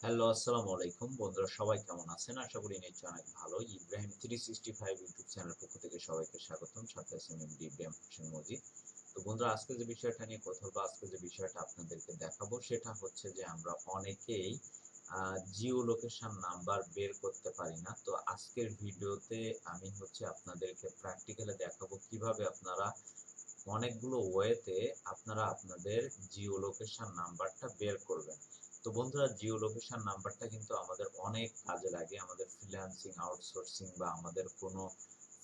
Hello, আসসালামু আলাইকুম বন্ধুরা, সবাই কেমন আছেন? আশা করি নিশ্চয়ই অনেক ভালো। ইব্রাহিম 365 ইউটিউব চ্যানেলের পক্ষ থেকে সবাইকে স্বাগতম। সাথে আছি আমি এমডি ইব্রাহিম হোসেন মজিদ। তো বন্ধুরা, আজকে যে বিষয়টা নিয়ে কথা বলবো, আজকে যে বিষয়টা আপনাদেরকে দেখাবো সেটা হচ্ছে যে আমরা অনেকেই জিও লোকেশন নাম্বার বের করতে পারি না। তো আজকের ভিডিওতে আমি হচ্ছে আপনাদেরকে প্র্যাকটিক্যালি দেখাবো কিভাবে আপনারা অনেকগুলো ওয়েতে আপনারা আপনাদের জিও লোকেশন নাম্বারটা বের করবেন। তো বন্ধুরা, জিও লোকেশন নাম্বারটা কিন্তু আমাদের অনেক কাজে লাগে, আমাদের ফ্রিল্যান্সিং, আউটসোর্সিং বা আমাদের কোনো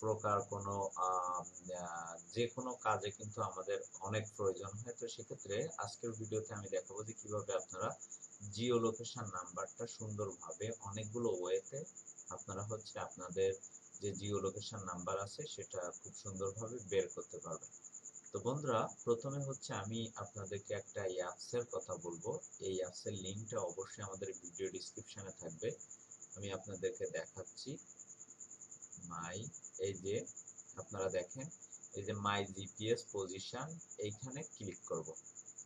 প্রকার কোনো যে কোনো কাজে কিন্তু আমাদের অনেক প্রয়োজন হয়। তো সেক্ষেত্রে আজকের ভিডিওতে আমি দেখাবো যে কিভাবে আপনারা জিও লোকেশন নাম্বারটা সুন্দরভাবে অনেকগুলো ওয়েতে আপনারা হচ্ছে আপনাদের যে জিও লোকেশন নাম্বার আছে সেটা খুব সুন্দরভাবে বের করতে পারবেন। তো বন্ধুরা, প্রথমে হচ্ছে আমি আপনাদেরকে একটা অ্যাপসের কথা বলবো। এই অ্যাপসের লিঙ্কটা অবশ্যই আমাদের ভিডিও ডিসক্রিপশনে থাকবে। আমি আপনাদেরকে দেখাচ্ছি। মাই এই যে আপনারা দেখেন, এই যে মাই জিপিএস পজিশন, এইখানে ক্লিক করব।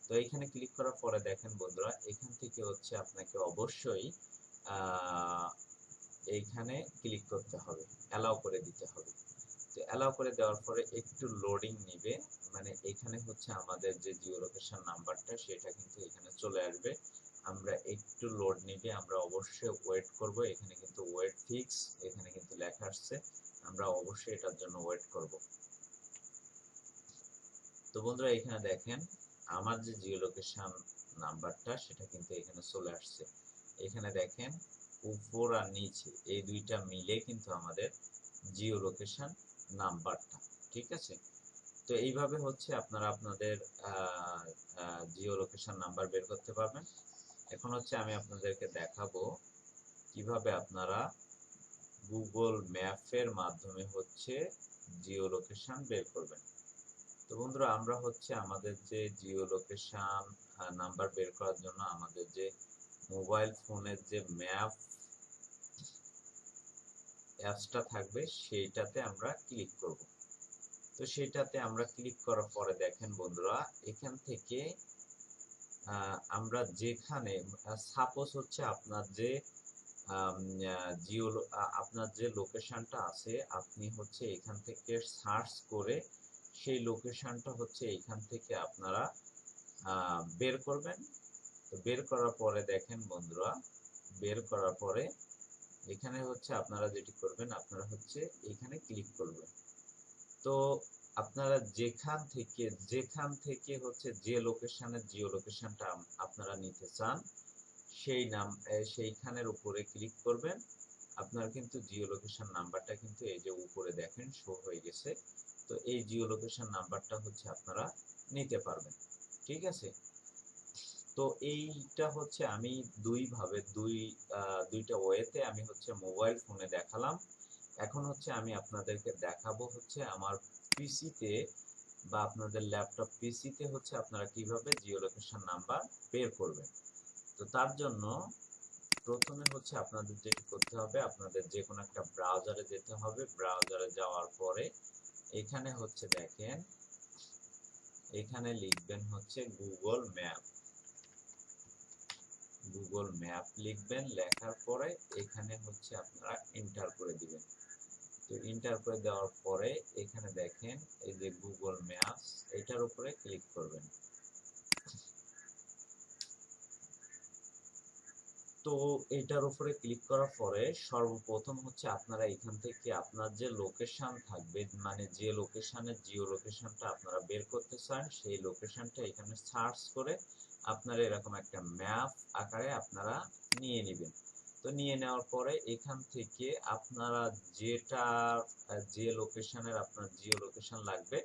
তো এইখানে ক্লিক করার পরে দেখেন বন্ধুরা, এখান থেকে হচ্ছে আপনাকে অবশ্যই আহ, এইখানে ক্লিক করতে হবে, অ্যালাউ করে দিতে হবে। তো অ্যালাউ করে দেওয়ার পরে একটু লোডিং নিবে, মানে এখানে হচ্ছে আমাদের যে জিও লোকেশন নাম্বারটা সেটা কিন্তু এখানে চলে আসবে। আমরা একটু লোড নিবে, আমরা অবশ্যই ওয়েট করব। এখানে কিন্তু ওয়েট ফিক্স এখানে কিন্তু লেখা আসছে, আমরা অবশ্যই এটার জন্য ওয়েট করব। তো বন্ধুরা, এখানে দেখেন আমার যে জিও লোকেশন নাম্বারটা সেটা কিন্তু এখানে চলে আসছে। এখানে দেখেন উপর আর নিচে এই দুইটা মিলে কিন্তু আমাদের জিও লোকেশন নাম্বারটা, ঠিক আছে। তো এইভাবে হচ্ছে আপনারা আপনাদের জিও লোকেশন নাম্বার বের করতে পারবেন। এখন হচ্ছে আমি আপনাদেরকে দেখাবো কিভাবে আপনারা গুগল ম্যাপের মাধ্যমে হচ্ছে জিও লোকেশন বের করবেন। তো বন্ধুরা, আমরা হচ্ছে আমাদের যে জিও লোকেশন নাম্বার বের করার জন্য আমাদের যে মোবাইল ফোনের যে ম্যাপ অ্যাপসটা থাকবে সেইটাতে আমরা ক্লিক করব। তো সেটাতে আমরা ক্লিক করার পরে দেখেন বন্ধুরা, এখান থেকে আমরা যেখানে সাপোজ হচ্ছে আপনার যে জিও আপনার যে লোকেশনটা আছে, আপনি হচ্ছে এখান থেকে সার্চ করে সেই লোকেশনটা হচ্ছে এখান থেকে আপনারা বের করবেন। তো বের করার পরে দেখেন বন্ধুরা, বের করার পরে এখানে হচ্ছে আপনারা যেটি করবেন, আপনারা হচ্ছে এখানে ক্লিক করবেন। তো আপনারা যেখান থেকে হচ্ছে যে লোকেশনের জিও লোকেশনটা আপনারা নিতে চান সেই নাম সেইখানের উপরে ক্লিক করবেন। আপনার কিন্তু জিও লোকেশন নাম্বারটা কিন্তু এই যে উপরে দেখেন শো হয়ে গেছে। তো এই জিও লোকেশন নাম্বারটা হচ্ছে আপনারা নিতে পারবেন, ঠিক আছে। তো এইটা হচ্ছে আমি দুইটা ওয়েতে আমি হচ্ছে মোবাইল ফোনে দেখালাম। এখন হচ্ছে আমি আপনাদেরকে দেখাবো হচ্ছে আমার পিসিতে বা আপনাদের ল্যাপটপ পিসিতে হচ্ছে আপনারা কিভাবে জিও লোকেশন নাম্বার বের করবেন। তো তার জন্য প্রথমে হচ্ছে আপনাদের যেটি করতে হবে, আপনাদের যে কোনো একটা ব্রাউজারে যেতে হবে। ব্রাউজারে যাওয়ার পরে এখানে হচ্ছে দেখেন, এখানে লিখবেন হচ্ছে গুগল ম্যাপ। গুগল ম্যাপ লিখবেন, লেখার পরে এখানে হচ্ছে আপনারা এন্টার করে দিবেন। তো এন্টার করে দেওয়ার পরে এখানে দেখেন এই যে গুগল ম্যাপস, এটার উপরে ক্লিক করবেন। তো এটার উপরে ক্লিক করার পরে সর্বপ্রথম হচ্ছে আপনারা এখান থেকে আপনার যে লোকেশন থাকবে, মানে যে লোকেশনের জিও লোকেশনটা আপনারা বের করতে চান সেই লোকেশনটা এখানে সার্চ করে আপনারা এরকম একটা ম্যাপ আকারে আপনারা নিয়ে নেবেন। তো নিয়ে নেওয়ার পরে এখান থেকে আপনারা যেটা যে লোকেশনের আপনার জিও লোকেশন লাগবে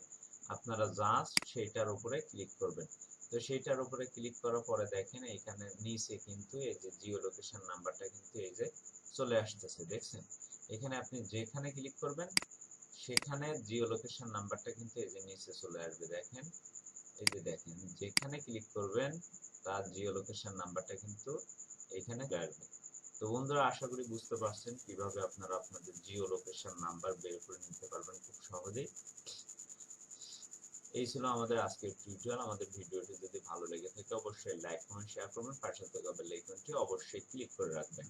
আপনারা জাস্ট সেইটার উপরে ক্লিক করবেন। তো সেইটার উপরে ক্লিক করার পরে দেখেন এখানে নিচে কিন্তু এই যে জিও লোকেশন নাম্বারটা কিন্তু এই যে চলে আসতেছে, দেখছেন। এখানে আপনি যেখানে ক্লিক করবেন সেখানে জিও লোকেশন নাম্বারটা কিন্তু এই যে নিচে চলে আসবে, দেখেন। এই যে দেখেন, যেখানে ক্লিক করবেন তার জিও লোকেশন নাম্বারটা কিন্তু এখানে আসবে। তো বন্ধুরা, আশা করি বুঝতে পারছেন কিভাবে আপনারা আপনাদের জিও লোকেশন নাম্বার বের করে নিতে পারবেন খুব সহজেই। এই ছিল আমাদের আজকের টিউটোরিয়াল। আমাদের ভিডিওটি যদি ভালো লেগে থাকে অবশ্যই লাইক কমেন্ট শেয়ার করবেন, পাশে থাকা বেল আইকনটি অবশ্যই ক্লিক করে রাখবেন।